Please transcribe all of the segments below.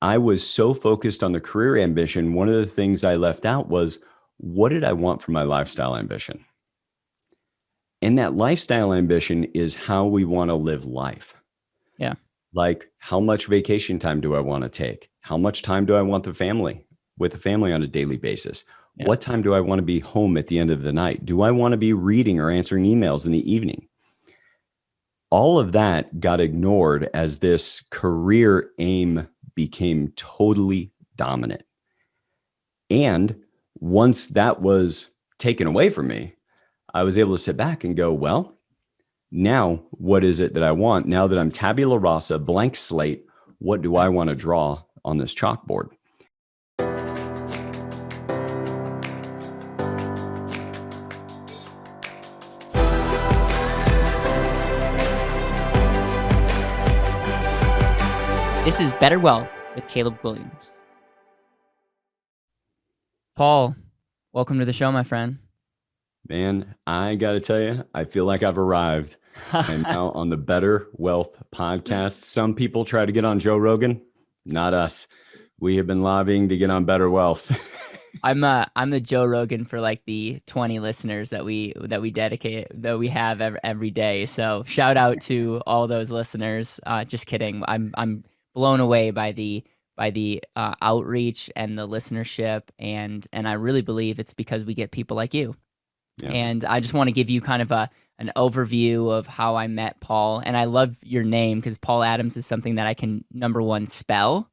I was so focused on the career ambition. One of the things I left out was, what did I want for my lifestyle ambition? And that lifestyle ambition is how we want to live life. Yeah. Like, how much vacation time do I want to take? How much time do I want with the family on a daily basis? Yeah. What time do I want to be home at the end of the night? Do I want to be reading or answering emails in the evening? All of that got ignored as this career aim became totally dominant. And once that was taken away from me, I was able to sit back and go, well, now what is it that I want? Now that I'm tabula rasa, blank slate, what do I want to draw on this chalkboard? This is Better Wealth with Caleb Williams. Paul, welcome to the show, my friend. Man, I got to tell you, I feel like I've arrived. I'm now on the Better Wealth podcast. Some people try to get on Joe Rogan, not us. We have been lobbying to get on Better Wealth. I'm the Joe Rogan for like the 20 listeners that we have every day. So shout out to all those listeners. Just kidding. I'm blown away by the outreach and the listenership, and I really believe it's because we get people like you. Yeah. And I just want to give you kind of an overview of how I met Paul. And I love your name because Paul Adams is something that I can, number one, spell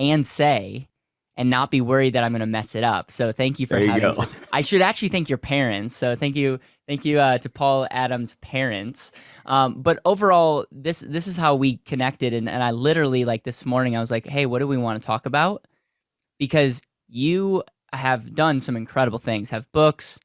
and say and not be worried that I'm going to mess it up. So thank you for having me. I should actually thank your parents. So thank you to Paul Adams' parents. But overall, this is how we connected. And I literally, like this morning, I was like, hey, what do we want to talk about? Because you have done some incredible things, have books,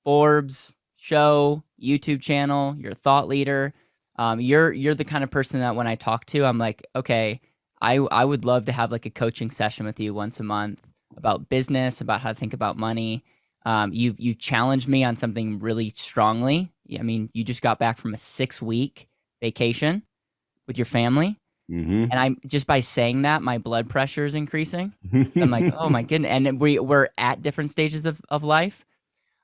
Forbes, show, YouTube channel, you're a thought leader. You're the kind of person that when I talk to, I'm like, okay, I would love to have like a coaching session with you once a month about business, about how to think about money. You challenged me on something really strongly. I mean, you just got back from a 6-week vacation with your family. Mm-hmm. And I'm just by saying that, my blood pressure is increasing. I'm like, oh my goodness. And we're at different stages of life.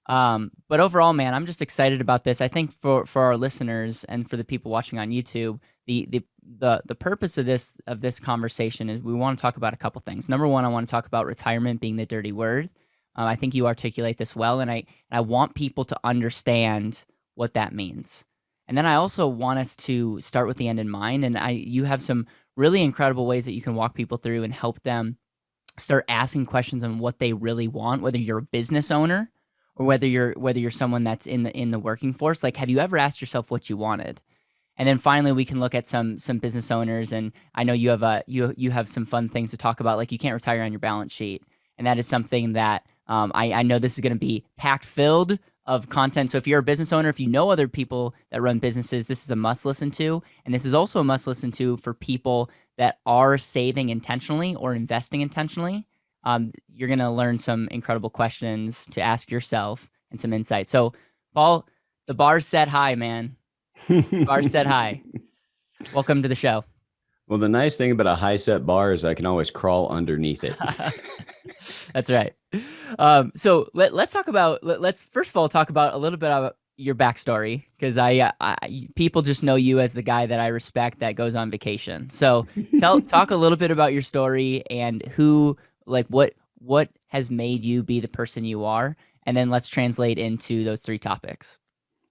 But overall, man, I'm just excited about this. I think for our listeners and for the people watching on YouTube, the purpose of this conversation is we want to talk about a couple things. Number one, I want to talk about retirement being the dirty word. I think you articulate this well, and I want people to understand what that means. And then I also want us to start with the end in mind. And you have some really incredible ways that you can walk people through and help them start asking questions on what they really want, whether you're a business owner or whether you're someone that's in the working force. Like, have you ever asked yourself what you wanted? And then finally, we can look at some business owners, and I know you have you have some fun things to talk about, like you can't retire on your balance sheet, and that is something that I know this is going to be packed filled of content. So if you're a business owner, if you know other people that run businesses, this is a must listen to, and this is also a must listen to for people that are saving intentionally or investing intentionally. You're going to learn some incredible questions to ask yourself and some insight. So, Paul, the bar's set high, man. Bar's set high. Welcome to the show. Well, the nice thing about a high set bar is I can always crawl underneath it. That's right. So let's talk about, let's first of all talk about a little bit about your backstory, because people just know you as the guy that I respect that goes on vacation. So talk a little bit about your story and what has made you be the person you are, and then let's translate into those 3 topics.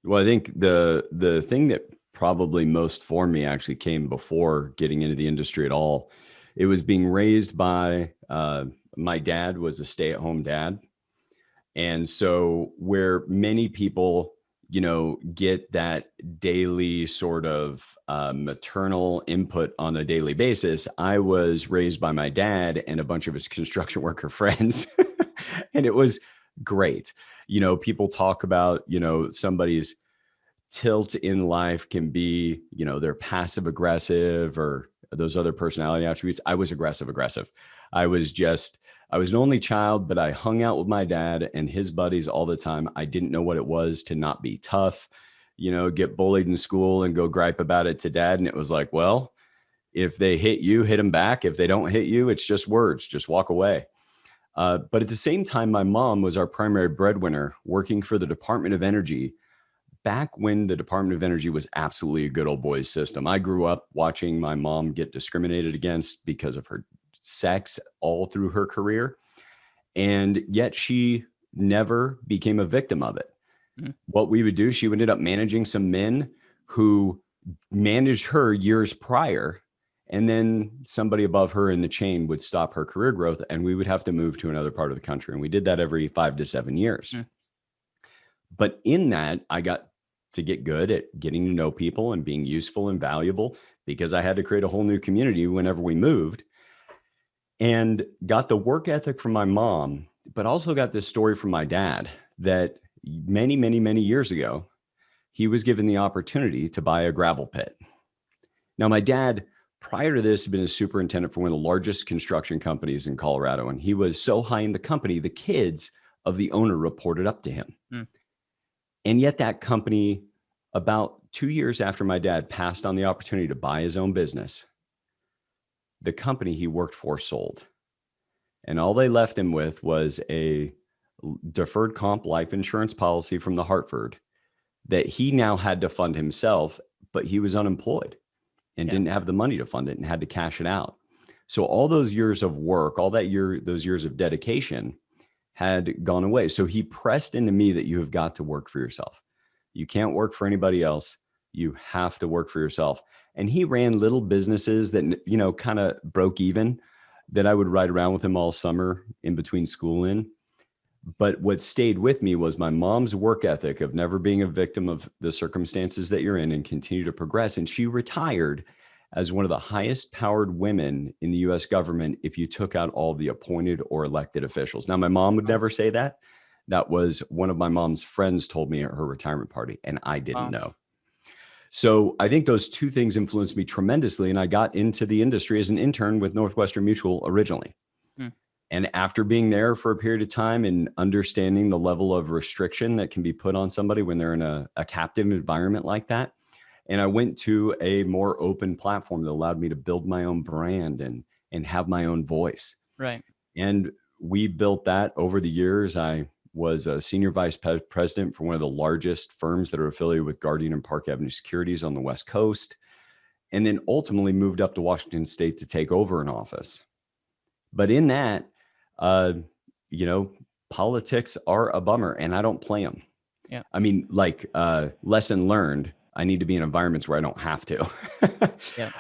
Well, I think the thing that probably most for me actually came before getting into the industry at all. It was being raised by my dad was a stay-at-home dad. And so where many people, get that daily sort of maternal input on a daily basis, I was raised by my dad and a bunch of his construction worker friends. And it was great. People talk about, somebody's tilt in life can be, they're passive aggressive or those other personality attributes. I was aggressive. I was an only child, but I hung out with my dad and his buddies all the time. I didn't know what it was to not be tough, get bullied in school and go gripe about it to dad. And it was like, well, If they hit you, hit them back. If they don't hit you, it's just words, just walk away. But at the same time, my mom was our primary breadwinner working for the Department of Energy back when the Department of Energy was absolutely a good old boys system. I grew up watching my mom get discriminated against because of her sex all through her career. And yet she never became a victim of it. Mm. What we would do, she would end up managing some men who managed her years prior. And then somebody above her in the chain would stop her career growth, and we would have to move to another part of the country. And we did that every 5 to 7 years. Mm. But in that, I got to get good at getting to know people and being useful and valuable, because I had to create a whole new community whenever we moved, and got the work ethic from my mom, but also got this story from my dad that many, many, many years ago, he was given the opportunity to buy a gravel pit. Now, my dad, prior to this, had been a superintendent for one of the largest construction companies in Colorado. And he was so high in the company, the kids of the owner reported up to him. Mm. And yet that company, about 2 years after my dad passed on the opportunity to buy his own business, the company he worked for sold. And all they left him with was a deferred comp life insurance policy from the Hartford that he now had to fund himself, but he was unemployed and didn't have the money to fund it and had to cash it out. So all those years of work, those years of dedication had gone away. So he pressed into me that you have got to work for yourself. You can't work for anybody else. You have to work for yourself. And he ran little businesses that, kind of broke even, that I would ride around with him all summer in between school in. But what stayed with me was my mom's work ethic of never being a victim of the circumstances that you're in and continue to progress. And she retired as one of the highest powered women in the US government if you took out all the appointed or elected officials. Now, my mom would never say that. That was one of my mom's friends told me at her retirement party, and I didn't know. So I think those two things influenced me tremendously. And I got into the industry as an intern with Northwestern Mutual originally. And after being there for a period of time and understanding the level of restriction that can be put on somebody when they're in a captive environment like that, and I went to a more open platform that allowed me to build my own brand and have my own voice. Right. And we built that over the years. I was a senior vice president for one of the largest firms that are affiliated with Guardian and Park Avenue Securities on the West Coast, and then ultimately moved up to Washington State to take over an office. But in that, politics are a bummer, and I don't play them. Yeah. I mean, lesson learned, I need to be in environments where I don't have to. Yeah.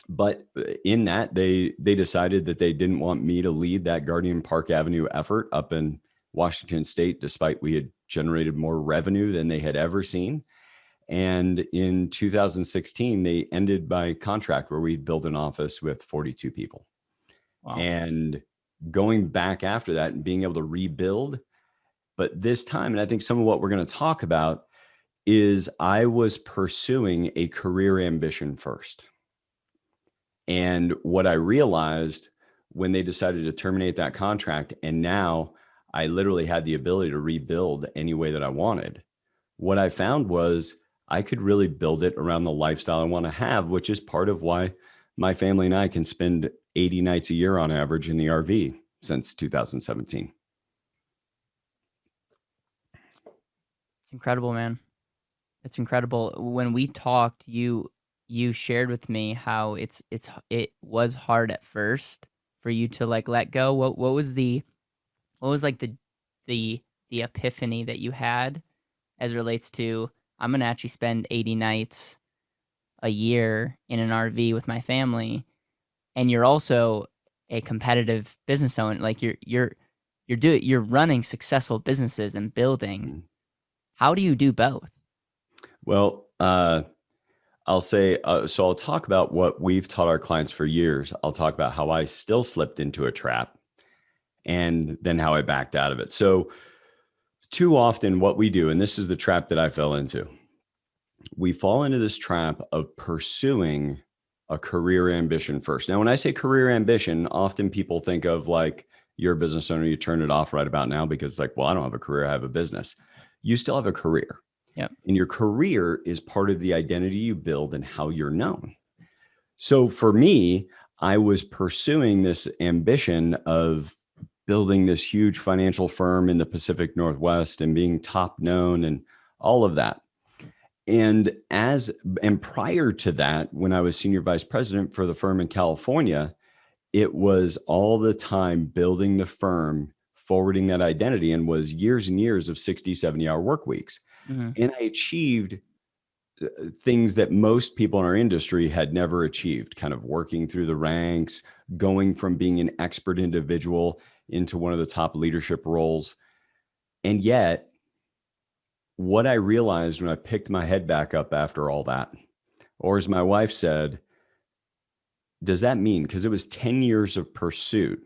But in that, they decided that they didn't want me to lead that Guardian Park Avenue effort up in Washington State, despite we had generated more revenue than they had ever seen. And in 2016, they ended my contract where we'd build an office with 42 people. Wow. And going back after that and being able to rebuild. But this time, and I think some of what we're going to talk about, is I was pursuing a career ambition first. And what I realized when they decided to terminate that contract, and now I literally had the ability to rebuild any way that I wanted, what I found was I could really build it around the lifestyle I want to have, which is part of why my family and I can spend 80 nights a year on average in the RV since 2017. It's incredible, man. It's incredible. When we talked, you shared with me how it was hard at first for you to let go. What was the epiphany that you had as it relates to, I'm gonna actually spend 80 nights a year in an RV with my family, and you're also a competitive business owner. You're running successful businesses and building. Mm-hmm. How do you do both? Well, I'll say, so I'll talk about what we've taught our clients for years. I'll talk about how I still slipped into a trap and then how I backed out of it. So too often what we do, and this is the trap that I fell into, we fall into this trap of pursuing a career ambition first. Now, when I say career ambition, often people think of you're a business owner, you turn it off right about now because I don't have a career, I have a business. You still have a career. Yep. And your career is part of the identity you build and how you're known. So for me, I was pursuing this ambition of building this huge financial firm in the Pacific Northwest and being top known and all of that. And prior to that, when I was senior vice president for the firm in California, it was all the time building the firm, forwarding that identity, and was years and years of 60, 70-hour work weeks. Mm-hmm. And I achieved things that most people in our industry had never achieved, kind of working through the ranks, going from being an expert individual into one of the top leadership roles. And yet, what I realized when I picked my head back up after all that, or as my wife said, does that mean, because it was 10 years of pursuit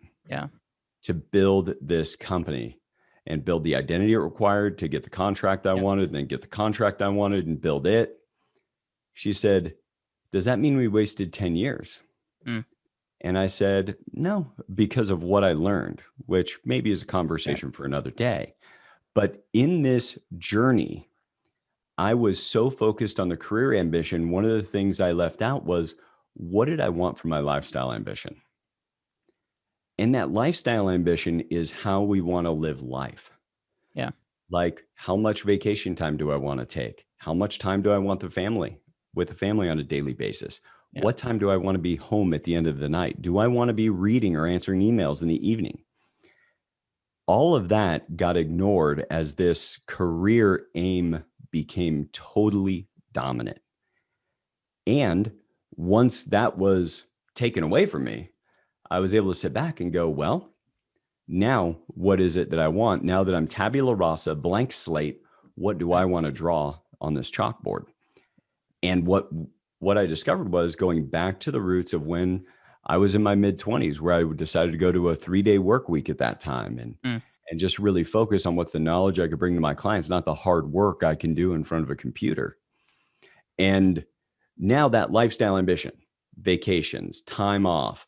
to build this company and build the identity it required to get the contract I wanted, and then get the contract I wanted and build it. She said, does that mean we wasted 10 years? And I said, no, because of what I learned, which maybe is a conversation for another day. But in this journey, I was so focused on the career ambition. One of the things I left out was, what did I want for my lifestyle ambition? And that lifestyle ambition is how we want to live life. Yeah. Like, how much vacation time do I want to take? How much time do I want with the family on a daily basis? Yeah. What time do I want to be home at the end of the night? Do I want to be reading or answering emails in the evening? All of that got ignored as this career aim became totally dominant. And once that was taken away from me, I was able to sit back and go, well, now what is it that I want? Now that I'm tabula rasa, blank slate, what do I want to draw on this chalkboard? And what I discovered was going back to the roots of when I was in my mid-20s, where I decided to go to a 3-day work week at that time and just really focus on what's the knowledge I could bring to my clients, not the hard work I can do in front of a computer. And now that lifestyle ambition, vacations, time off,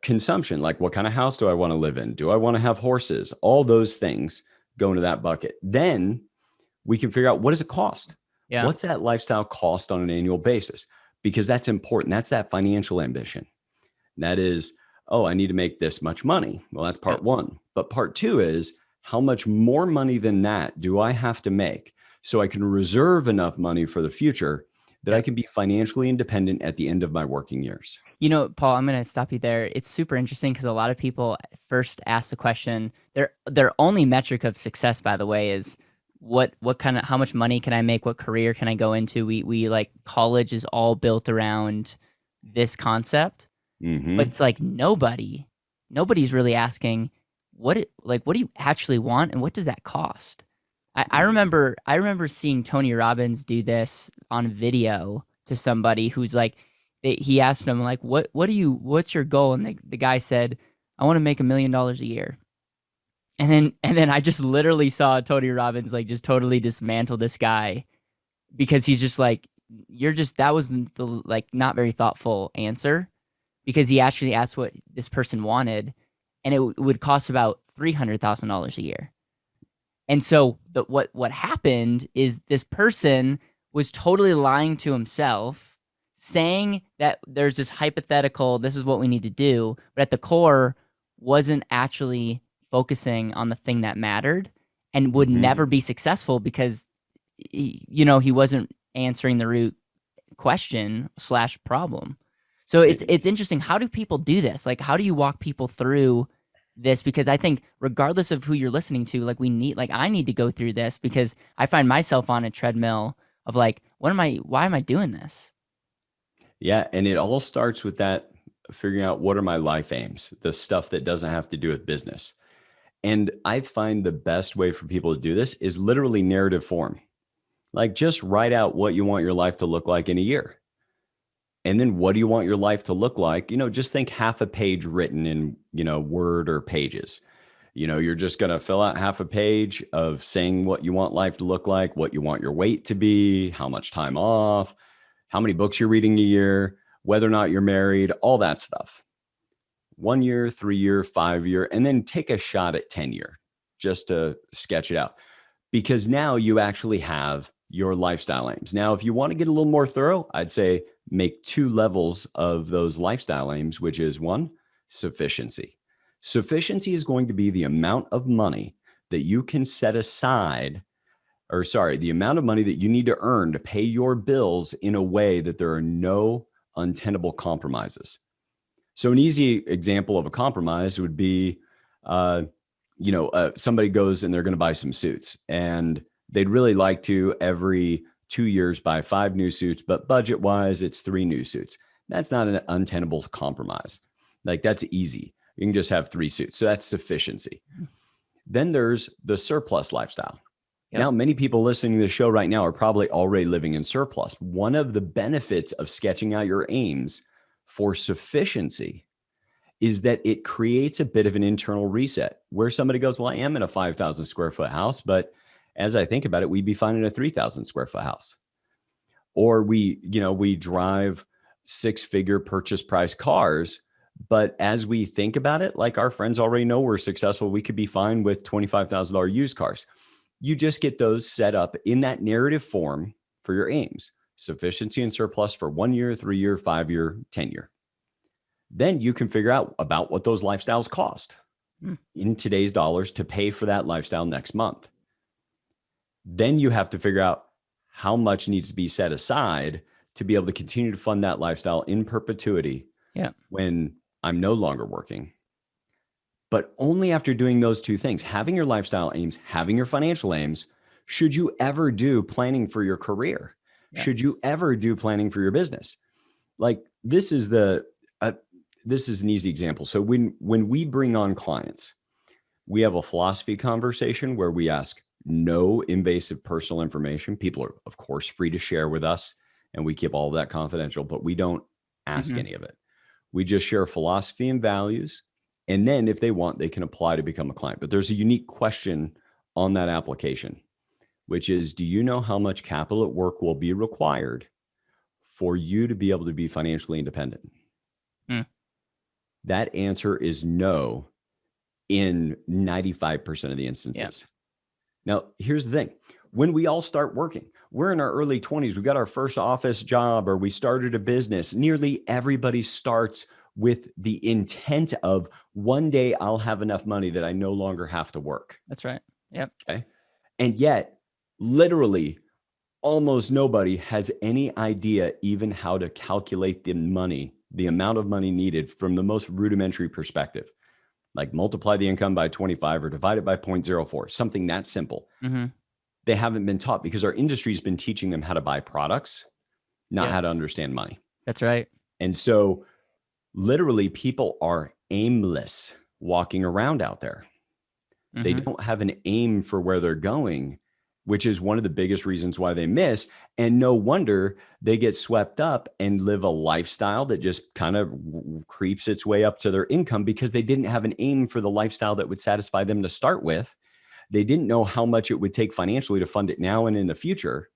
consumption, like what kind of house do I want to live in? Do I want to have horses? All those things go into that bucket. Then we can figure out, what does it cost? Yeah. What's that lifestyle cost on an annual basis? Because that's important. That's that financial ambition. That is, oh, I need to make this much money. Well, that's part one. But part two is, how much more money than that do I have to make so I can reserve enough money for the future that I can be financially independent at the end of my working years? You know, Paul, I'm going to stop you there. It's super interesting because a lot of people first ask the question, their only metric of success, by the way, is what kind of, how much money can I make? What career can I go into? We like, college is all built around this concept, but it's like nobody's really asking what do you actually want and what does that cost? I remember seeing Tony Robbins do this on video to somebody who's like, he asked him like, what's your goal? And the guy said, I want to make $1 million a year. And then I just literally saw Tony Robbins like just totally dismantle this guy, because he's just like, that was the like not very thoughtful answer, because he actually asked what this person wanted, and it would cost about $300,000 a year. And so what happened is this person was totally lying to himself, saying that there's this hypothetical, this is what we need to do, but at the core wasn't actually focusing on the thing that mattered, and would never be successful because he wasn't answering the root question / problem. So it's interesting. How do people do this? Like, how do you walk people through this? Because I think regardless of who you're listening to, like I need to go through this, because I find myself on a treadmill of like, why am I doing this? Yeah. And it all starts with that, figuring out what are my life aims, the stuff that doesn't have to do with business. And I find the best way for people to do this is literally narrative form. Like, just write out what you want your life to look like in a year. And then what do you want your life to look like? Just think half a page written in, Word or Pages. You're just going to fill out half a page of saying what you want life to look like, what you want your weight to be, how much time off, how many books you're reading a year, whether or not you're married, all that stuff. 1 year, 3 year, 5 year, and then take a shot at 10 year just to sketch it out. Because now you actually have your lifestyle aims. Now, if you want to get a little more thorough, I'd say make two levels of those lifestyle aims, which is one, sufficiency. Sufficiency is going to be the amount of money that you can set aside, or sorry, the amount of money that you need to earn to pay your bills in a way that there are no untenable compromises. So an easy example of a compromise would be, somebody goes and they're going to buy some suits, and they'd really like to every 2 years buy 5 new suits, but budget wise, it's 3 new suits. That's not an untenable compromise. Like, that's easy. You can just have 3 suits. So that's sufficiency. Then there's the surplus lifestyle. Yep. Now, many people listening to the show right now are probably already living in surplus. One of the benefits of sketching out your aims for sufficiency is that it creates a bit of an internal reset where somebody goes, well, I am in a 5,000 square foot house, but as I think about it, we'd be fine in a 3,000 square foot house. Or we drive 6-figure purchase price cars, but as we think about it, like our friends already know we're successful, we could be fine with $25,000 used cars. You just get those set up in that narrative form for your aims, sufficiency and surplus for 1 year, 3 year, 5 year, 10 year. Then you can figure out about what those lifestyles cost in today's dollars to pay for that lifestyle next month. Then you have to figure out how much needs to be set aside to be able to continue to fund that lifestyle in perpetuity when I'm no longer working. But only after doing those two things, having your lifestyle aims, having your financial aims, should you ever do planning for your career? Should you ever do planning for your business? Like, this is an easy example. So when we bring on clients, we have a philosophy conversation where we ask no invasive personal information. People are, of course, free to share with us, and we keep all of that confidential, but we don't ask any of it. We just share philosophy and values. And then if they want, they can apply to become a client. But there's a unique question on that application, which is, do you know how much capital at work will be required for you to be able to be financially independent? That answer is no in 95% of the instances. Now, here's the thing. When we all start working, we're in our early 20s, we got our first office job, or we started a business. Nearly everybody starts with the intent of, one day I'll have enough money that I no longer have to work. That's right. Yep. Okay. And yet, literally, almost nobody has any idea even how to calculate the amount of money needed from the most rudimentary perspective. Like, multiply the income by 25 or divide it by 0.04, something that simple. They haven't been taught because our industry's been teaching them how to buy products, not how to understand money. That's right. And so literally people are aimless walking around out there. They don't have an aim for where they're going, which is one of the biggest reasons why they miss. And no wonder they get swept up and live a lifestyle that just kind of creeps its way up to their income, because they didn't have an aim for the lifestyle that would satisfy them to start with. They didn't know how much it would take financially to fund it now and in the future.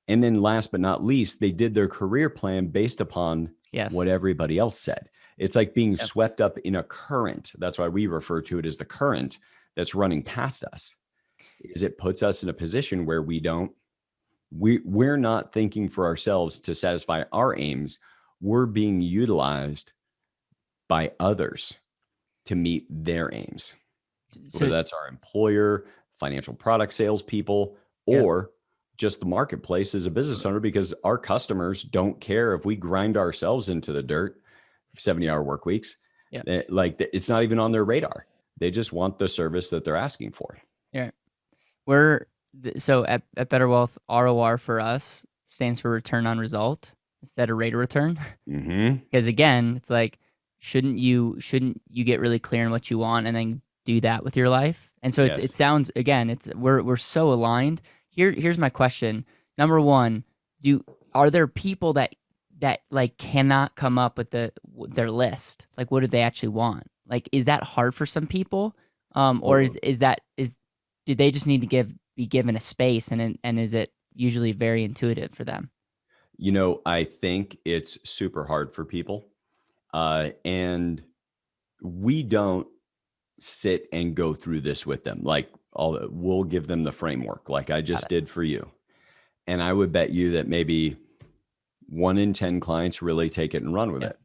And then last but not least, they did their career plan based upon what everybody else said. It's like being swept up in a current. That's why we refer to it as the current that's running past us. Is it puts us in a position where we're not thinking for ourselves to satisfy our aims. We're being utilized by others to meet their aims. So whether that's our employer, financial product salespeople, or just the marketplace as a business owner, because our customers don't care if we grind ourselves into the dirt, 70-hour work weeks. Like, it's not even on their radar. They just want the service that they're asking for. Yeah. So at BetterWealth, ROR for us stands for return on result instead of rate of return. Because again, it's like, shouldn't you get really clear on what you want and then do that with your life? And so it sounds, again, we're so aligned. Here's my question. Number one, are there people that like cannot come up with their list? Like, what do they actually want? Like, is that hard for some people? Or do they just need to be given a space, and is it usually very intuitive for them? I think it's super hard for people. And we don't sit and go through this with them. Like, we'll give them the framework like I just did for you. And I would bet you that maybe 1 in 10 clients really take it and run with Yeah. it.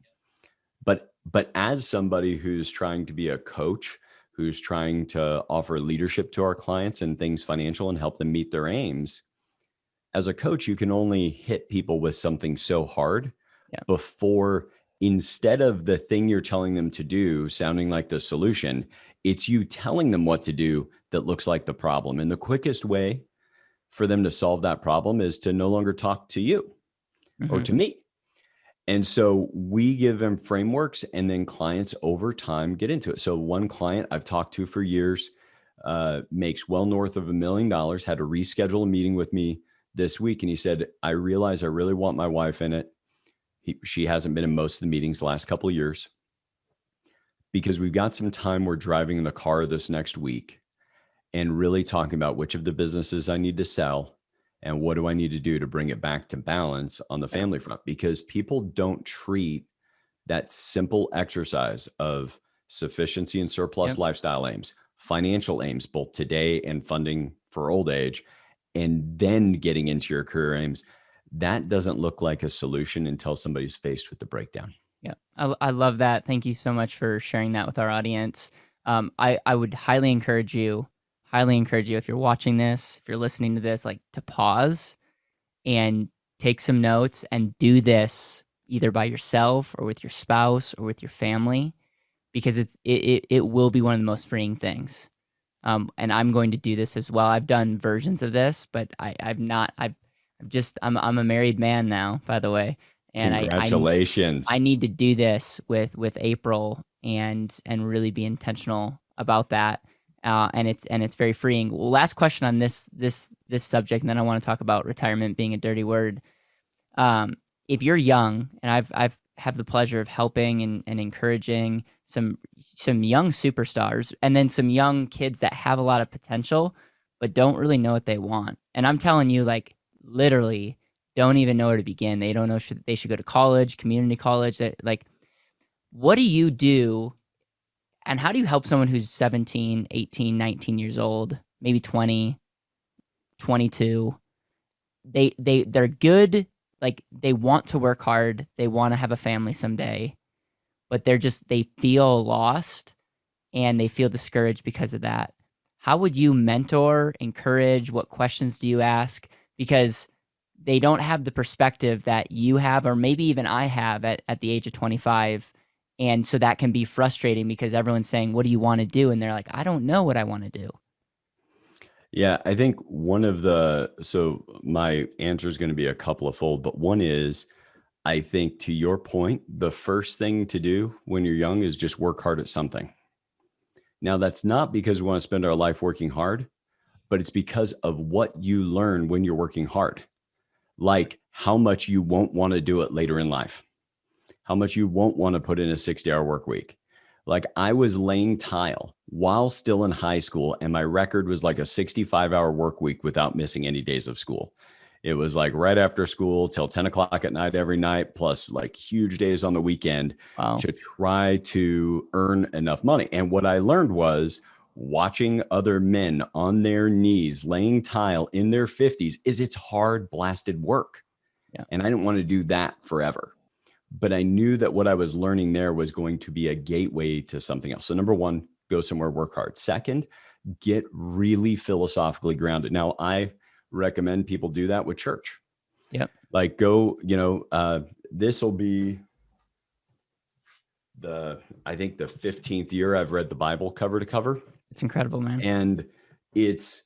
But as somebody who's trying to be a coach, who's trying to offer leadership to our clients and things financial and help them meet their aims, as a coach, you can only hit people with something so hard Yeah. before, instead of the thing you're telling them to do sounding like the solution, it's you telling them what to do that looks like the problem. And the quickest way for them to solve that problem is to no longer talk to you or Hmm. to me. And so we give them frameworks, and then clients over time get into it. So one client I've talked to for years, makes well north of $1 million, had to reschedule a meeting with me this week. And he said, I realize I really want my wife in it. She hasn't been in most of the meetings the last couple of years because we've got some time. We're driving in the car this next week and really talking about which of the businesses I need to sell and what do I need to do to bring it back to balance on the Yeah. family front, because people don't treat that simple exercise of sufficiency and surplus Yep. lifestyle aims, financial aims, both today and funding for old age, and then getting into your career aims. That doesn't look like a solution until somebody's faced with the breakdown. Yeah, I love that. Thank you so much for sharing that with our audience. I would highly encourage you, if you're watching this, if you're listening to this, like, to pause and take some notes and do this either by yourself or with your spouse or with your family, because it will be one of the most freeing things. And I'm going to do this as well. I've done versions of this, but I've not. I'm a married man now, by the way, and I Congratulations. need to do this with April and really be intentional about that. And it's very freeing. Well, last question on this subject, and then I want to talk about retirement being a dirty word. Um, if you're young, and I've have the pleasure of helping and encouraging some young superstars, and then some young kids that have a lot of potential, but don't really know what they want. And I'm telling you, like, literally, don't even know where to begin. They don't know they should go to college, community college. Like, what do you do, and how do you help someone who's 17, 18, 19 years old, maybe 20, 22? They're good, like, they want to work hard, they want to have a family someday, but they feel lost and they feel discouraged because of that. How would you mentor, encourage? What questions do you ask? Because they don't have the perspective that you have, or maybe even I have at the age of 25. And so that can be frustrating because everyone's saying, what do you want to do? And they're like, I don't know what I want to do. Yeah, I think so my answer is going to be a couple of fold, but one is, I think, to your point, the first thing to do when you're young is just work hard at something. Now, that's not because we want to spend our life working hard, but it's because of what you learn when you're working hard, like how much you won't want to do it later in life, how much you won't want to put in a 60-hour work week. Like, I was laying tile while still in high school, and my record was like a 65-hour work week without missing any days of school. It was like right after school till 10 o'clock at night every night, plus like huge days on the weekend Wow. to try to earn enough money. And what I learned was, watching other men on their knees laying tile in their 50s, is it's hard blasted work. Yeah. And I didn't want to do that forever. But I knew that what I was learning there was going to be a gateway to something else. So number one, go somewhere, work hard. Second, get really philosophically grounded. Now, I recommend people do that with church. Yep. Like, go, this will be I think the 15th year I've read the Bible cover to cover. It's incredible, man. And it's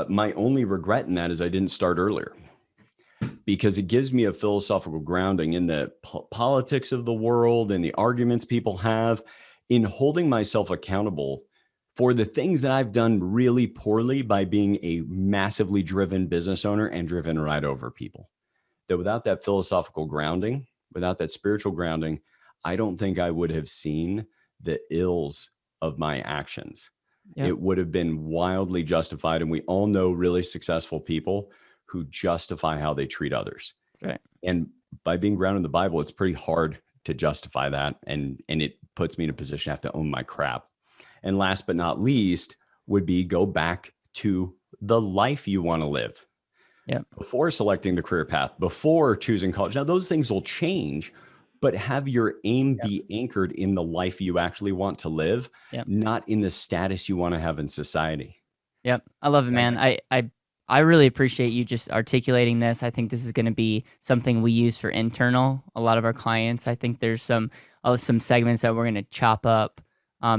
my only regret in that is I didn't start earlier, because it gives me a philosophical grounding in the politics of the world and the arguments people have, in holding myself accountable for the things that I've done really poorly by being a massively driven business owner and driven right over people. That without that philosophical grounding, without that spiritual grounding, I don't think I would have seen the ills of my actions. Yep. It would have been wildly justified. And we all know really successful people who justify how they treat others. Right. And by being grounded in the Bible, it's pretty hard to justify that. And it puts me in a position to have to own my crap. And last but not least would be, go back to the life you want to live. Yeah. before selecting the career path, before choosing college. Now, those things will change, but have your aim Yep. be anchored in the life you actually want to live, Yep. not in the status you want to have in society. Yep. I love it, Right? man. I really appreciate you just articulating this. I think this is going to be something we use for internal, a lot of our clients. I think there's some segments that we're going to chop up,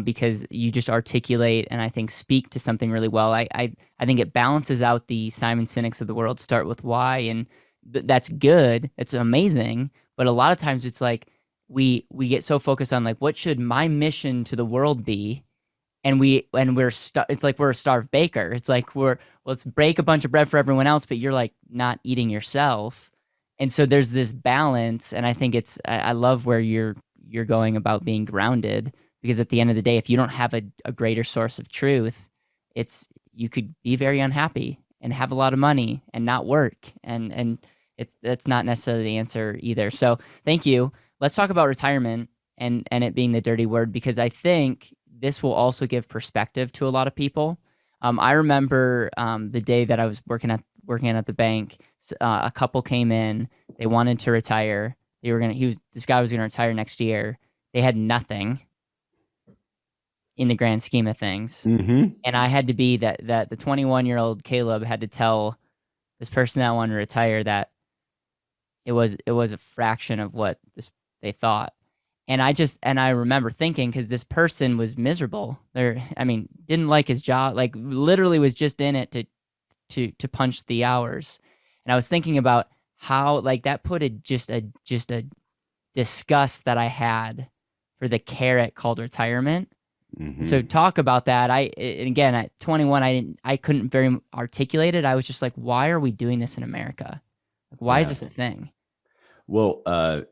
because you just articulate and I think speak to something really well. I think it balances out the Simon Sinek's of the world, start with why, and that's good. It's amazing. But a lot of times it's like we get so focused on like, what should my mission to the world be? It's like we're a starved baker. It's like let's bake a bunch of bread for everyone else, but you're like not eating yourself. And so there's this balance, and I think I love where you're going about being grounded, because at the end of the day, if you don't have a greater source of truth, you could be very unhappy and have a lot of money and not work, and that's not necessarily the answer either. So thank you. Let's talk about retirement and it being the dirty word, because I think this will also give perspective to a lot of people. I remember the day that I was working at the bank. A couple came in. They wanted to retire. This guy was gonna retire next year. They had nothing in the grand scheme of things, Mm-hmm. and I had to be that the 21-year-old Caleb had to tell this person that wanted to retire that it was a fraction of what they thought. And I remember thinking, because this person was miserable. I mean, didn't like his job, like literally was just in it to punch the hours. And I was thinking about how like that put just a disgust that I had for the carrot called retirement. Mm-hmm. And so talk about that. And again, at 21, I couldn't very articulate it. I was just like, why are we doing this in America? Like, why is this a thing? Well,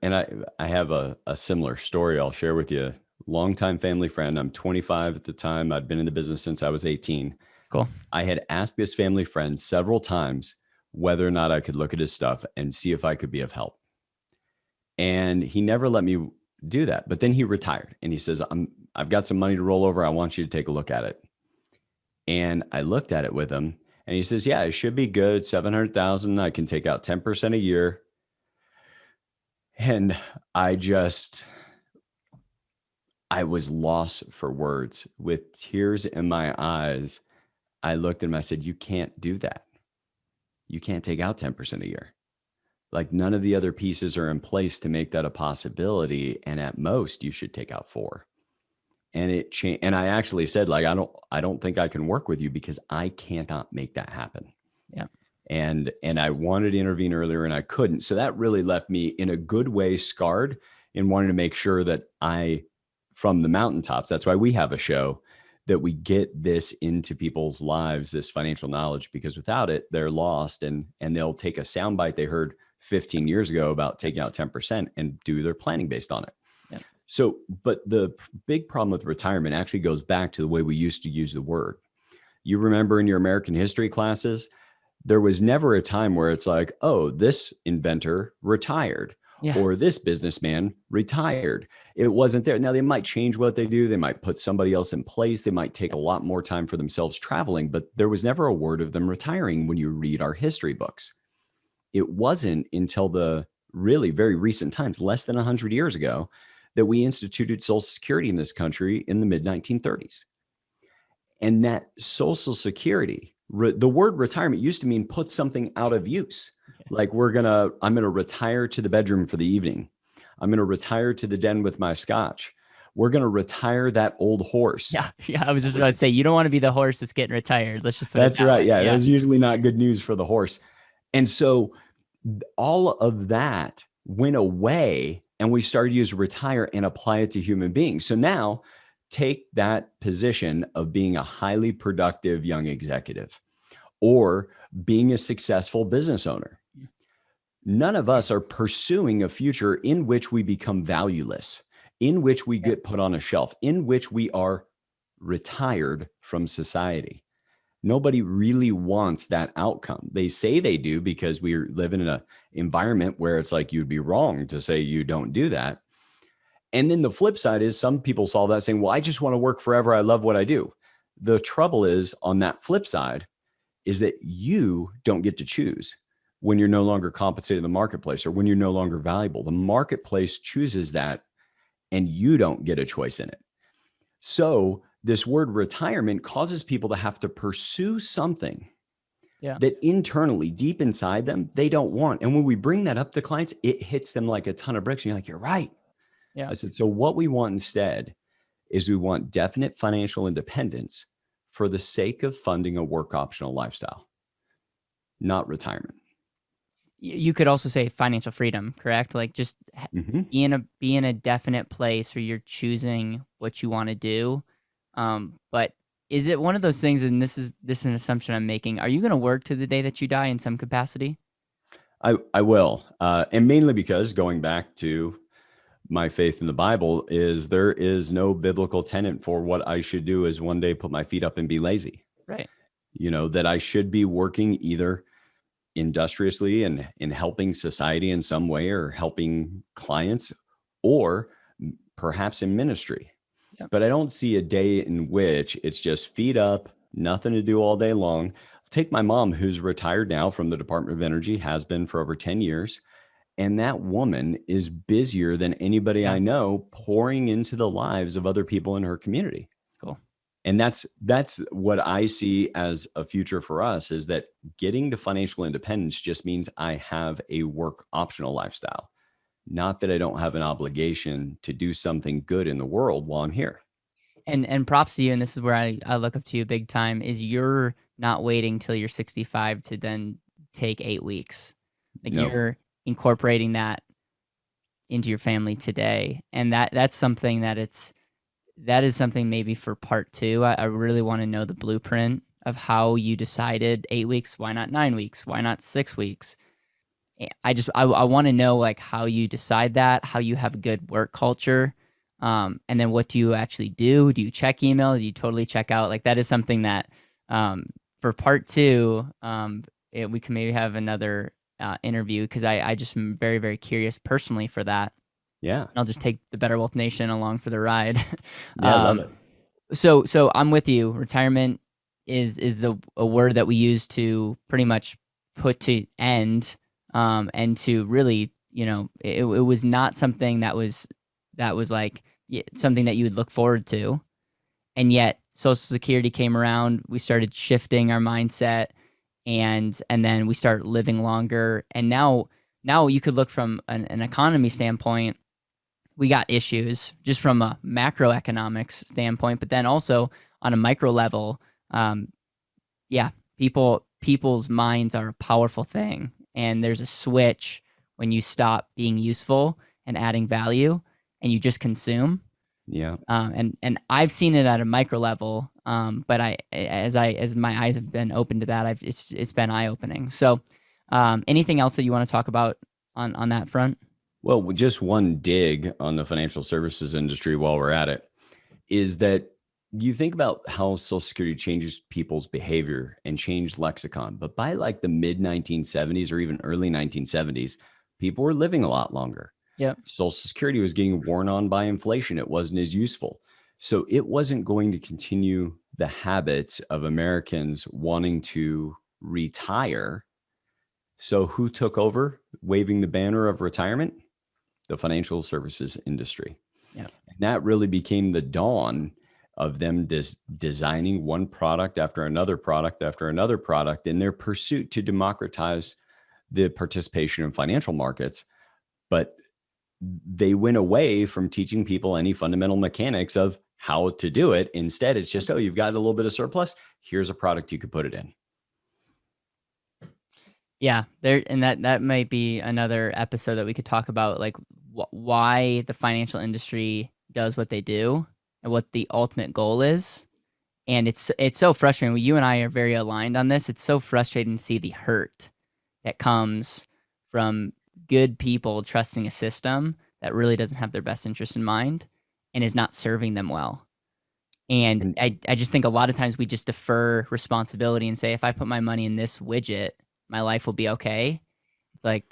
and I have a similar story I'll share with you. Longtime family friend. I'm 25 at the time. I'd been in the business since I was 18. Cool. I had asked this family friend several times whether or not I could look at his stuff and see if I could be of help. And he never let me do that. But then he retired and he says, I've got some money to roll over. I want you to take a look at it. And I looked at it with him and he says, yeah, it should be good. 700,000. I can take out 10% a year. And I was lost for words. With tears in my eyes, I looked at him. I said, you can't do that. You can't take out 10% a year. Like none of the other pieces are in place to make that a possibility. And at most you should take out 4. And it changed. And I actually said, like, I don't think I can work with you because I cannot make that happen. Yeah. And I wanted to intervene earlier and I couldn't. So that really left me in a good way scarred in wanting to make sure that from the mountaintops, that's why we have a show, that we get this into people's lives, this financial knowledge, because without it, they're lost and they'll take a soundbite they heard 15 years ago about taking out 10% and do their planning based on it. Yeah. So, but the big problem with retirement actually goes back to the way we used to use the word. You remember in your American history classes, there was never a time where it's like, oh, this inventor retired or this businessman retired. It wasn't there. Now they might change what they do. They might put somebody else in place. They might take a lot more time for themselves traveling, but there was never a word of them retiring when you read our history books. It wasn't until the really very recent times, less than 100 years ago, that we instituted Social Security in this country in the mid 1930s. And that Social Security, the word retirement used to mean put something out of use. Like I'm going to retire to the bedroom for the evening. I'm going to retire to the den with my scotch. We're going to retire that old horse. Yeah. I was just about to say, you don't want to be the horse that's getting retired. Let's just put that's it that right. way. Yeah. That's usually not good news for the horse. And so all of that went away and we started to use retire and apply it to human beings. So now take that position of being a highly productive young executive or being a successful business owner. None of us are pursuing a future in which we become valueless, in which we get put on a shelf, in which we are retired from society. Nobody really wants that outcome. They say they do because we live in an environment where it's like you'd be wrong to say you don't do that. And then the flip side is some people solve that saying, well, I just want to work forever. I love what I do. The trouble is on that flip side is that you don't get to choose. when you're no longer compensated in the marketplace or when you're no longer valuable. The marketplace chooses that and you don't get a choice in it. So this word retirement causes people to have to pursue something that internally, deep inside them, they don't want. And when we bring that up to clients, it hits them like a ton of bricks. And you're like, you're right. Yeah. I said, so what we want instead is we want definite financial independence for the sake of funding a work optional lifestyle, not retirement. You could also say financial freedom, correct? Like just be in a definite place where you're choosing what you want to do. But is it one of those things, and this is an assumption I'm making, are you going to work to the day that you die in some capacity? I will. And mainly because going back to my faith in the Bible is there is no biblical tenet for what I should do is one day put my feet up and be lazy. Right. That I should be working either industriously and in helping society in some way or helping clients or perhaps in ministry. Yep. But I don't see a day in which it's just feet up, nothing to do all day long. Take my mom, who's retired now from the Department of Energy, has been for over 10 years. And that woman is busier than anybody I know, pouring into the lives of other people in her community. That's cool. And that's what I see as a future for us, is that getting to financial independence just means I have a work optional lifestyle, not that I don't have an obligation to do something good in the world while I'm here. And props to you, and this is where I look up to you big time, is you're not waiting till you're 65 to then take 8 weeks. Like you're incorporating that into your family today. And that's something that is something maybe for part 2. I really want to know the blueprint of how you decided 8 weeks. Why not 9 weeks? Why not 6 weeks? I want to know like how you decide that, how you have a good work culture. And then what do you actually do? Do you check email? Do you totally check out? Like that is something that for part 2, we can maybe have another interview, because I just am very, very curious personally for that. Yeah. I'll just take the BetterWealth Nation along for the ride. Yeah, I love it. So I'm with you. Retirement is a word that we use to pretty much put to end, and to really, it was not something that was like something that you would look forward to. And yet Social Security came around, we started shifting our mindset, and then we start living longer. And now you could look from an economy standpoint. We got issues just from a macroeconomics standpoint, but then also on a micro level, people's minds are a powerful thing, and there's a switch when you stop being useful and adding value, and you just consume. Yeah. And I've seen it at a micro level, but as my eyes have been open to that, it's been eye opening. So, anything else that you want to talk about on that front? Well, just one dig on the financial services industry while we're at it is that you think about how Social Security changes people's behavior and changed lexicon. But by like the mid 1970s or even early 1970s, people were living a lot longer. Yeah. Social Security was getting worn on by inflation. It wasn't as useful. So it wasn't going to continue the habits of Americans wanting to retire. So who took over waving the banner of retirement? The financial services industry. Yeah. And that really became the dawn of them designing one product after another product after another product in their pursuit to democratize the participation in financial markets. But they went away from teaching people any fundamental mechanics of how to do it. Instead, it's just, you've got a little bit of surplus. Here's a product you could put it in. Yeah, and that might be another episode that we could talk about, like why the financial industry does what they do and what the ultimate goal is. And it's so frustrating. You and I are very aligned on this. It's so frustrating to see the hurt that comes from good people trusting a system that really doesn't have their best interest in mind and is not serving them well. And I just think a lot of times we just defer responsibility and say, if I put my money in this widget, my life will be okay. It's like,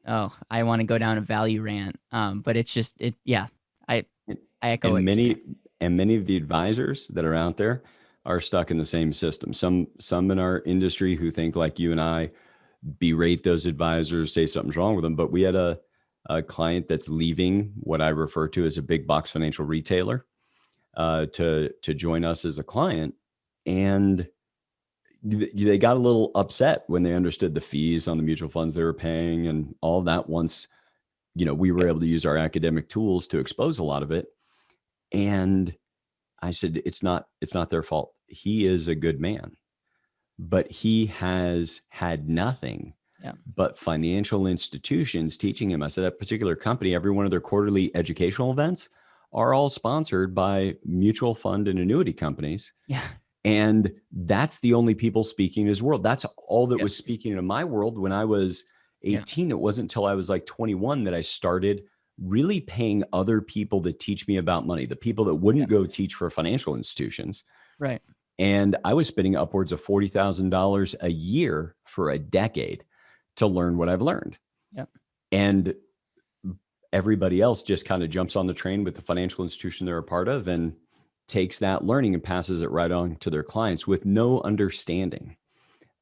oh, I want to go down a value rant. But it's just, I echo what you're saying. And many of the advisors that are out there are stuck in the same system. Some in our industry who think like you and I, berate those advisors, say something's wrong with them. But we had a client that's leaving what I refer to as a big box financial retailer to join us as a client. And they got a little upset when they understood the fees on the mutual funds they were paying and all that. Once, we were able to use our academic tools to expose a lot of it. And I said, it's not their fault. He is a good man, but he has had nothing but financial institutions teaching him. I said, that particular company, every one of their quarterly educational events are all sponsored by mutual fund and annuity companies. Yeah. And that's the only people speaking in his world. That's all that was speaking in my world when I was 18. It wasn't until I was like 21 that I started really paying other people to teach me about money, the people that wouldn't go teach for financial institutions. Right. And I was spending upwards of $40,000 a year for a decade to learn what I've learned. Yep. And everybody else just kind of jumps on the train with the financial institution they're a part of and takes that learning and passes it right on to their clients with no understanding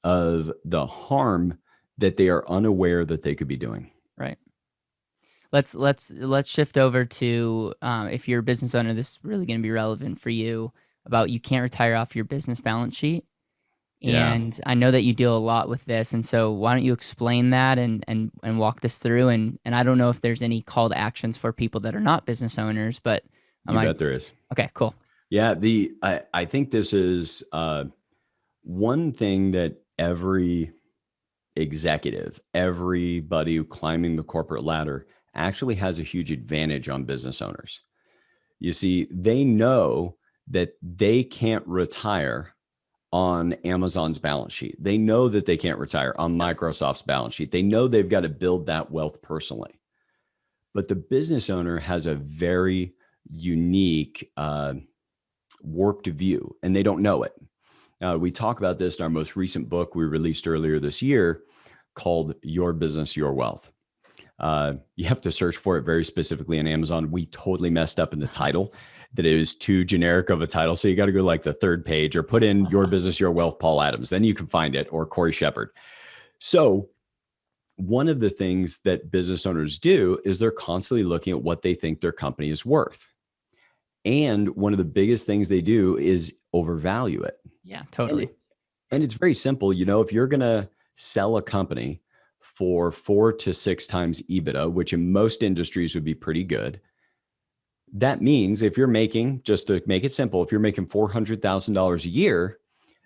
of the harm that they are unaware that they could be doing. Right. Let's shift over to if you're a business owner, this is really going to be relevant for you, about you can't retire off your business balance sheet. And I know that you deal a lot with this. And so why don't you explain that and walk this through? And I don't know if there's any call to actions for people that are not business owners, but you bet there is. Okay, cool. Yeah. I think this is one thing that every executive, everybody climbing the corporate ladder actually has a huge advantage on business owners. You see, they know that they can't retire on Amazon's balance sheet. They know that they can't retire on Microsoft's balance sheet. They know they've got to build that wealth personally. But the business owner has a very unique, warped view, and they don't know it. We talk about this in our most recent book we released earlier this year called Your Business, Your Wealth. You have to search for it very specifically on Amazon. We totally messed up in the title, that it was too generic of a title. So you got to go like the third page or put in Your Business, Your Wealth, Paul Adams. Then you can find it, or Corey Shepard. So one of the things that business owners do is they're constantly looking at what they think their company is worth. And one of the biggest things they do is overvalue it. Yeah, totally. And it's very simple. If you're going to sell a company for 4 to 6 times EBITDA, which in most industries would be pretty good, that means if you're making, just to make it simple, if you're making $400,000 a year,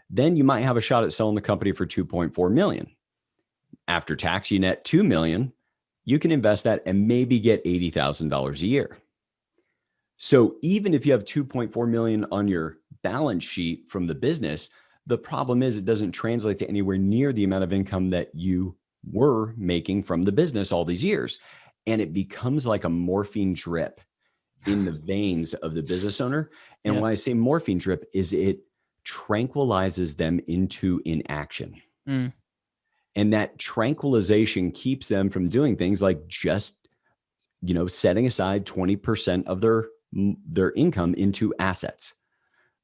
then you might have a shot at selling the company for $2.4 million. After tax, you net $2 million. You can invest that and maybe get $80,000 a year. So even if you have $2.4 million on your balance sheet from the business, the problem is it doesn't translate to anywhere near the amount of income that you were making from the business all these years. And it becomes like a morphine drip in the veins of the business owner. And when I say morphine drip, is it tranquilizes them into inaction. And that tranquilization keeps them from doing things like just, setting aside 20% of their income into assets.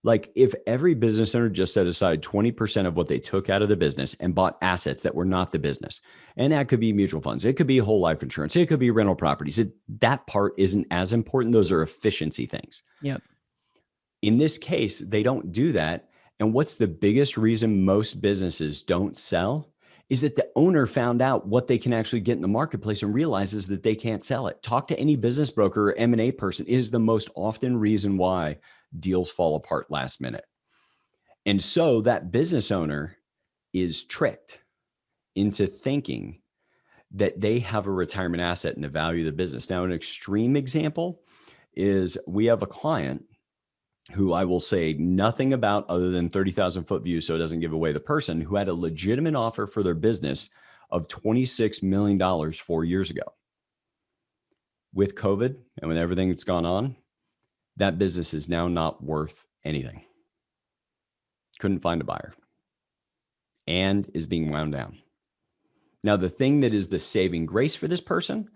Like if every business owner just set aside 20% of what they took out of the business and bought assets that were not the business, and that could be mutual funds, it could be whole life insurance, it could be rental properties. That part isn't as important. Those are efficiency things. Yep. In this case, they don't do that. And what's the biggest reason most businesses don't sell is that the owner found out what they can actually get in the marketplace and realizes that they can't sell it. Talk to any business broker or M&A person. It is the most often reason why deals fall apart last minute. And so that business owner is tricked into thinking that they have a retirement asset and the value of the business. Now, an extreme example is we have a client who I will say nothing about other than 30,000 foot view, so it doesn't give away the person, who had a legitimate offer for their business of $26 million 4 years ago. With COVID and with everything that's gone on, that business is now not worth anything. Couldn't find a buyer and is being wound down. Now, the thing that is the saving grace for this person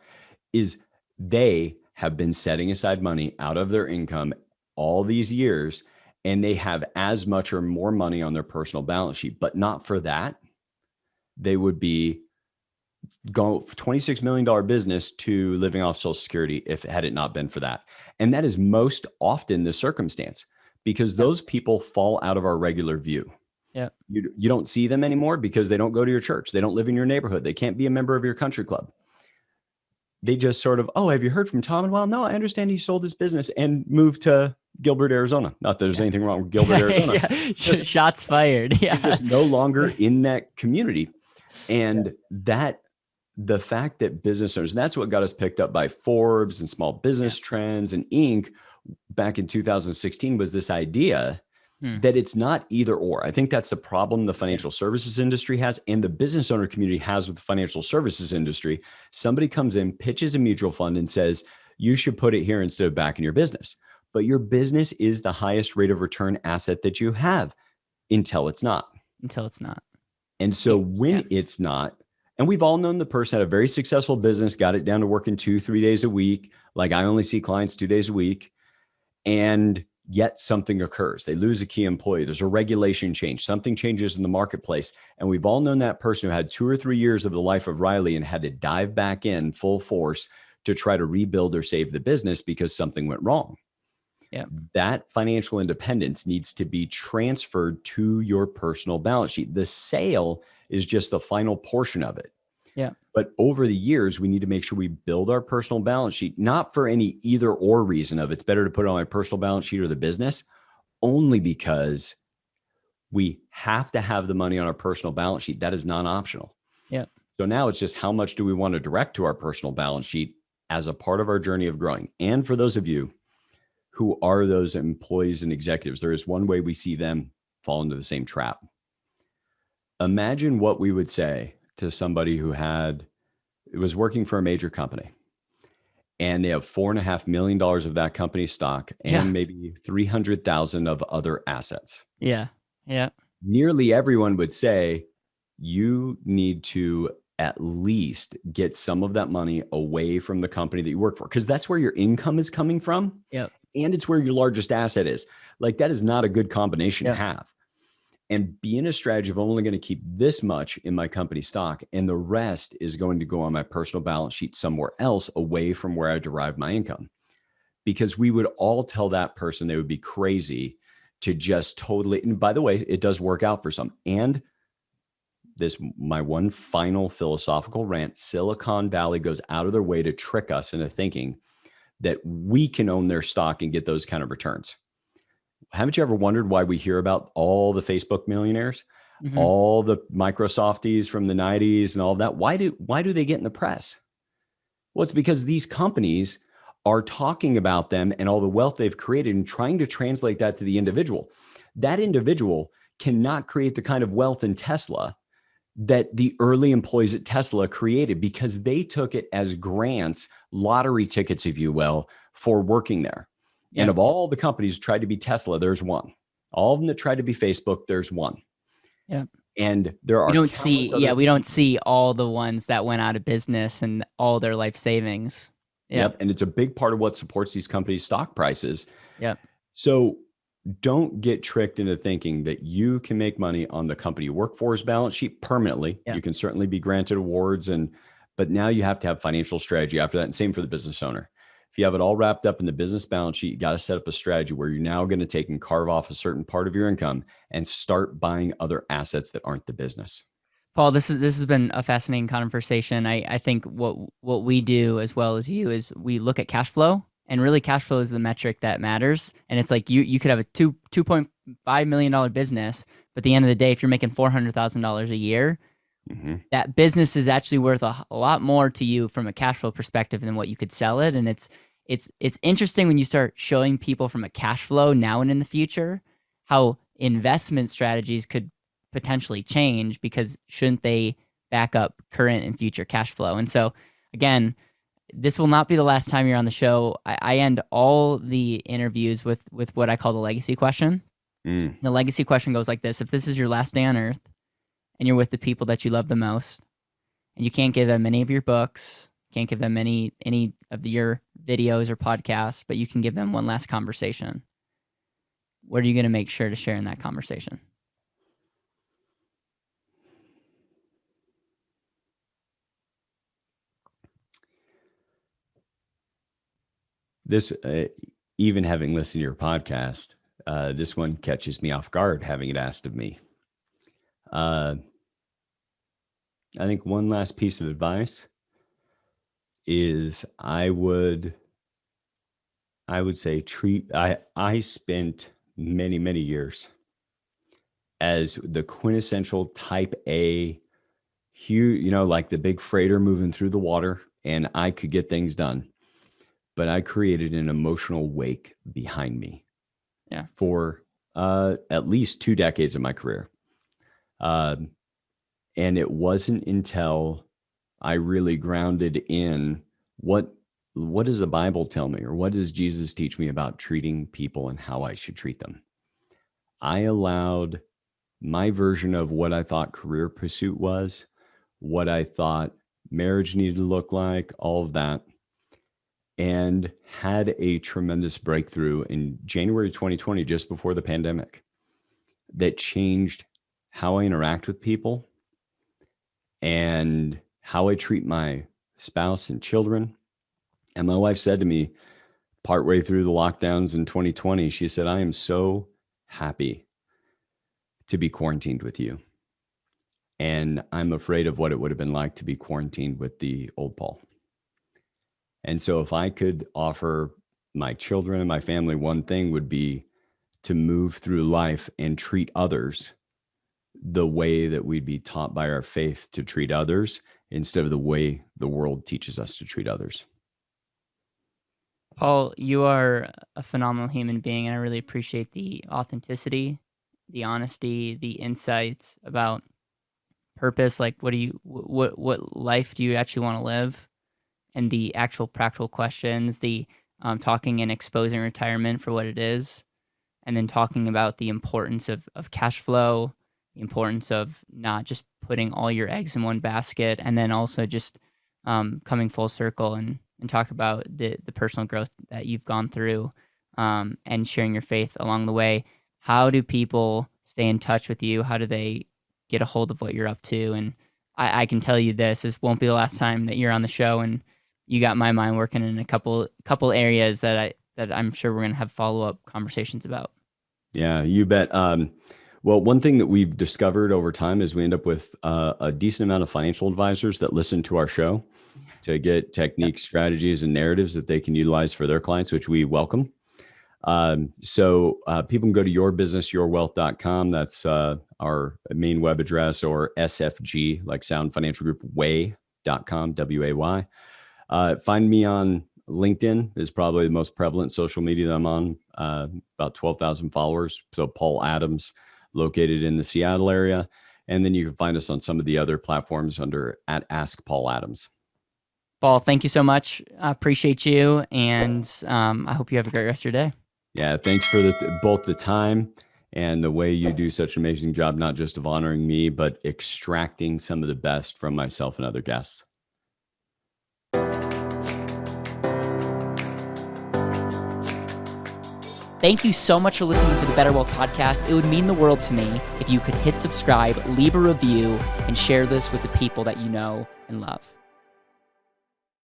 is they have been setting aside money out of their income all these years, and they have as much or more money on their personal balance sheet. But not for that. they would be go $26 million business to living off Social Security if had it not been for that. And that is most often the circumstance because Yep. those people fall out of our regular view. Yep. You don't see them anymore because they don't go to your church. They don't live in your neighborhood. They can't be a member of your country club. They just sort of, oh, have you heard from Tom? And well, no, I understand he sold his business and moved to Gilbert, Arizona. Not that there's anything wrong with Gilbert, Arizona. Yeah. Shots fired. Yeah. They're just no longer in that community. And the fact that business owners, and that's what got us picked up by Forbes and Small Business Trends and Inc. back in 2016 was this idea that it's not either or. I think that's the problem the financial services industry has and the business owner community has with the financial services industry. Somebody comes in, pitches a mutual fund and says, you should put it here instead of back in your business. But your business is the highest rate of return asset that you have until it's not. And so when it's not, and we've all known the person had a very successful business, got it down to working 2-3 days a week. Like I only see clients 2 days a week. And yet something occurs. They lose a key employee. There's a regulation change. Something changes in the marketplace. And we've all known that person who had 2 or 3 years of the life of Riley and had to dive back in full force to try to rebuild or save the business because something went wrong. Yeah. That financial independence needs to be transferred to your personal balance sheet. The sale is just the final portion of it. Yeah. But over the years, we need to make sure we build our personal balance sheet, not for any either or reason of it's better to put it on my personal balance sheet or the business, only because we have to have the money on our personal balance sheet. That is non-optional. Yeah. So now it's just how much do we want to direct to our personal balance sheet as a part of our journey of growing. And for those of you who are those employees and executives, there is one way we see them fall into the same trap. Imagine what we would say to somebody who was working for a major company and they have $4.5 million of that company's stock and maybe 300,000 of other assets. Yeah. Yeah. Nearly everyone would say you need to at least get some of that money away from the company that you work for, because that's where your income is coming from. Yep. And it's where your largest asset is. Like that is not a good combination to have. And be in a strategy of I'm only going to keep this much in my company stock and the rest is going to go on my personal balance sheet somewhere else away from where I derive my income. Because we would all tell that person they would be crazy to just totally, and by the way, it does work out for some. And my one final philosophical rant, Silicon Valley goes out of their way to trick us into thinking that we can own their stock and get those kind of returns. Haven't you ever wondered why we hear about all the Facebook millionaires, all the Microsofties from the 90s and all of that? Why do they get in the press? Well, it's because these companies are talking about them and all the wealth they've created and trying to translate that to the individual. That individual cannot create the kind of wealth in Tesla that the early employees at Tesla created because they took it as grants, lottery tickets, if you will, for working there. And of all the companies who tried to be Tesla, there's one. All of them that tried to be Facebook, there's one. Yeah. And there are we don't see all the ones that went out of business and all their life savings. Yep. And it's a big part of what supports these companies' stock prices. Yep. So don't get tricked into thinking that you can make money on the company you work for's balance sheet permanently. You can certainly be granted awards, but now you have to have financial strategy after that. And same for the business owner. If you have it all wrapped up in the business balance sheet, you got to set up a strategy where you're now going to take and carve off a certain part of your income and start buying other assets that aren't the business. Paul, this has been a fascinating conversation. I think what we do as well as you is we look at cash flow, and really cash flow is the metric that matters. And it's like you could have a $2.5 million business, but at the end of the day, if you're making $400,000 a year, that business is actually worth a lot more to you from a cash flow perspective than what you could sell it. And it's interesting when you start showing people from a cash flow now and in the future how investment strategies could potentially change, because shouldn't they back up current and future cash flow? And so again, this will not be the last time you're on the show. I end all the interviews with what I call the legacy question. The legacy question goes like this: if this is your last day on earth and you're with the people that you love the most, and you can't give them any of your books, can't give them any of your videos or podcasts, but you can give them one last conversation, what are you going to make sure to share in that conversation? this, even having listened to your podcast, this one catches me off guard, having it asked of me. I think one last piece of advice is I would say I spent many years as the quintessential type A, huge, like the big freighter moving through the water, and I could get things done. But I created an emotional wake behind me for at least 2 decades of my career. And it wasn't until I really grounded in what does the Bible tell me, or what does Jesus teach me about treating people and how I should treat them? I allowed my version of what I thought career pursuit was, what I thought marriage needed to look like, all of that, and had a tremendous breakthrough in January 2020, just before the pandemic, that changed how I interact with people and how I treat my spouse and children. And my wife said to me partway through the lockdowns in 2020, she said, "I am so happy to be quarantined with you. And I'm afraid of what it would have been like to be quarantined with the old Paul." And so if I could offer my children and my family one thing, would be to move through life and treat others the way that we'd be taught by our faith to treat others, instead of the way the world teaches us to treat others. Paul, you are a phenomenal human being, and I really appreciate the authenticity, the honesty, the insights about purpose. Like, what life do you actually want to live? And the actual practical questions, the talking and exposing retirement for what it is, and then talking about the importance of cash flow, the importance of not just putting all your eggs in one basket, and then also just coming full circle and talk about the personal growth that you've gone through, and sharing your faith along the way. How do people stay in touch with you? How do they get a hold of what you're up to? And I can tell you this won't be the last time that you're on the show, and you got my mind working in a couple areas that I'm sure we're going to have follow-up conversations about. Yeah, you bet. Well, one thing that we've discovered over time is we end up with a decent amount of financial advisors that listen to our show to get techniques, strategies, and narratives that they can utilize for their clients, which we welcome. So people can go to yourbusinessyourwealth.com. That's our main web address, or SFG, like Sound Financial Group, way.com, WAY. Find me on LinkedIn, is probably the most prevalent social media that I'm on, about 12,000 followers. So Paul Adams, located in the Seattle area. And then you can find us on some of the other platforms under @Ask Paul Adams. Paul, thank you so much. I appreciate you. And I hope you have a great rest of your day. Yeah, thanks for both the time and the way you do such an amazing job, not just of honoring me, but extracting some of the best from myself and other guests. Thank you so much for listening to the BetterWealth podcast. It would mean the world to me if you could hit subscribe, leave a review, and share this with the people that you know and love.